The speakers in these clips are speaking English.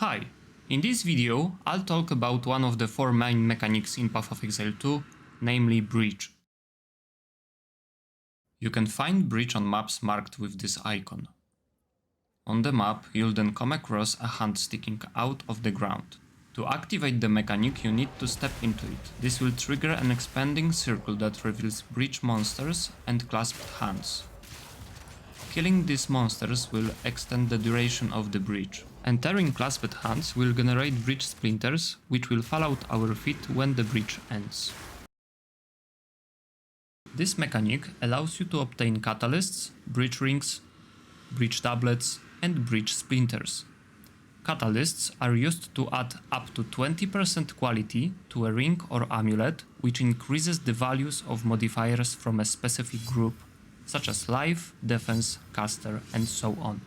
Hi! In this video, I'll talk about one of the four main mechanics in Path of Exile 2, namely Breach. You can find Breach on maps marked with this icon. On the map, you'll then come across a hand sticking out of the ground. To activate the mechanic, you need to step into it. This will trigger an expanding circle that reveals Breach monsters and clasped hands. Killing these monsters will extend the duration of the breach. Entering clasped hands will generate breach splinters, which will fall out our feet when the breach ends. This mechanic allows you to obtain catalysts, breach rings, breach tablets, and breach splinters. Catalysts are used to add up to 20% quality to a ring or amulet, which increases the values of modifiers from a specific group, such as life, defense, caster, and so on.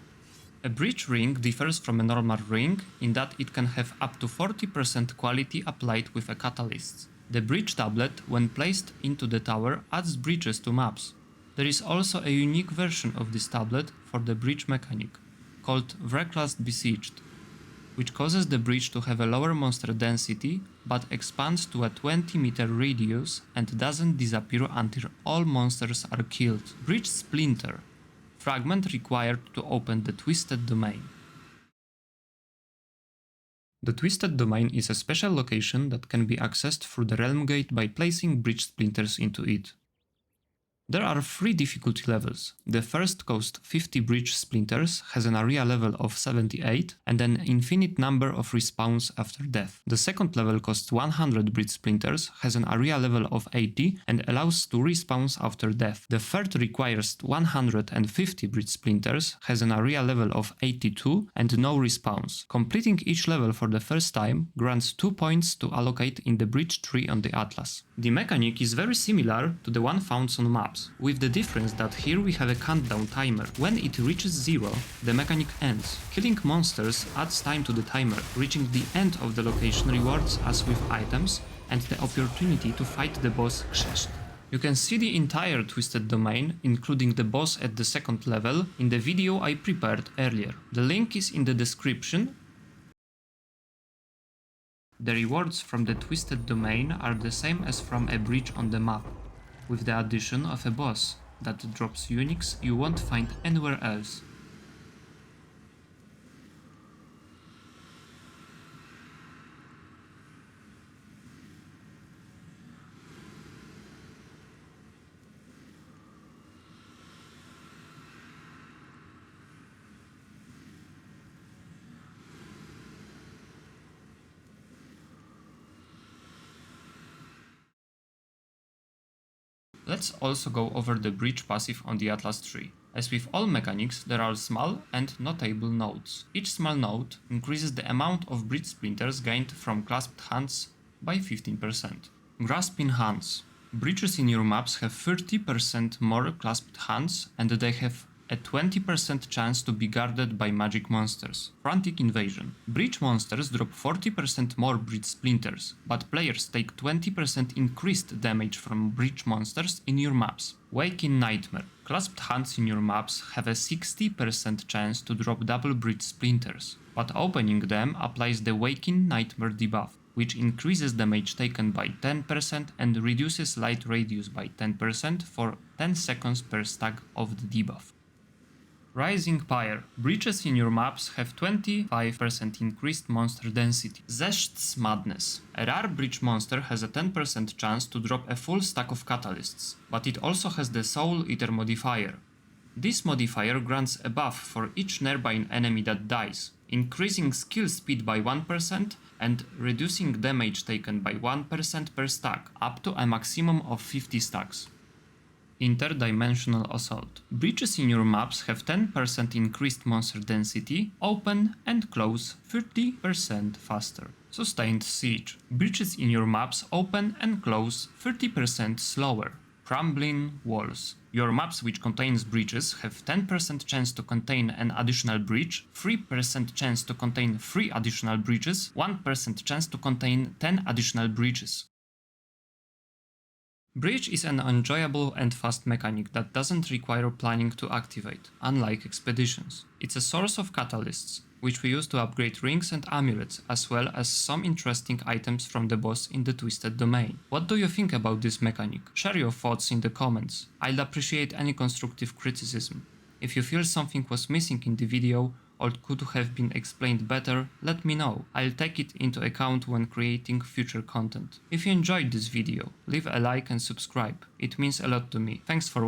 A breach ring differs from a normal ring in that it can have up to 40% quality applied with a catalyst. The breach tablet, when placed into the tower, adds breaches to maps. There is also a unique version of this tablet for the breach mechanic, called Wrecklast Besieged, which causes the breach to have a lower monster density, but expands to a 20-meter radius and doesn't disappear until all monsters are killed. Breach Splinter. Fragment required to open the Twisted Domain. The Twisted Domain is a special location that can be accessed through the Realm Gate by placing breach splinters into it. There are 3 difficulty levels. The first costs 50 breach splinters, has an area level of 78 and an infinite number of respawns after death. The second level costs 100 breach splinters, has an area level of 80 and allows 2 respawns after death. The third requires 150 breach splinters, has an area level of 82 and no respawns. Completing each level for the first time grants 2 points to allocate in the breach tree on the Atlas. The mechanic is very similar to the one found on maps, with the difference that here we have a countdown timer. When it reaches 0, the mechanic ends. Killing monsters adds time to the timer. Reaching the end of the location rewards us with items and the opportunity to fight the boss Krzeszt. You can see the entire Twisted Domain, including the boss at the second level, in the video I prepared earlier. The link is in the description. The rewards from the Twisted Domain are the same as from a breach on the map, with the addition of a boss that drops uniques you won't find anywhere else. Let's also go over the breach passive on the Atlas tree. As with all mechanics, there are small and notable nodes. Each small node increases the amount of breach splinters gained from clasped hands by 15%. Grasping hands. Breaches in your maps have 30% more clasped hands and they have a 20% chance to be guarded by magic monsters. Frantic Invasion. Breach monsters drop 40% more breach splinters, but players take 20% increased damage from breach monsters in your maps. Waking Nightmare. Clasped hands in your maps have a 60% chance to drop double breach splinters, but opening them applies the Waking Nightmare debuff, which increases damage taken by 10% and reduces light radius by 10% for 10 seconds per stack of the debuff. Rising Pyre. Breaches in your maps have 25% increased monster density. Krzeszt's Madness. A rare breach monster has a 10% chance to drop a full stack of catalysts, but it also has the Soul Eater modifier. This modifier grants a buff for each nearby enemy that dies, increasing skill speed by 1% and reducing damage taken by 1% per stack, up to a maximum of 50 stacks. Interdimensional Assault. Breaches in your maps have 10% increased monster density, open and close 30% faster. Sustained Siege. Breaches in your maps open and close 30% slower. Crumbling Walls. Your maps which contains breaches have 10% chance to contain an additional breach, 3% chance to contain 3 additional breaches, 1% chance to contain 10 additional breaches. Breach is an enjoyable and fast mechanic that doesn't require planning to activate, unlike expeditions. It's a source of catalysts, which we use to upgrade rings and amulets, as well as some interesting items from the boss in the Twisted Domain. What do you think about this mechanic? Share your thoughts in the comments. I'll appreciate any constructive criticism. If you feel something was missing in the video or could have been explained better, let me know. I'll take it into account when creating future content. If you enjoyed this video, leave a like and subscribe. It means a lot to me. Thanks for watching.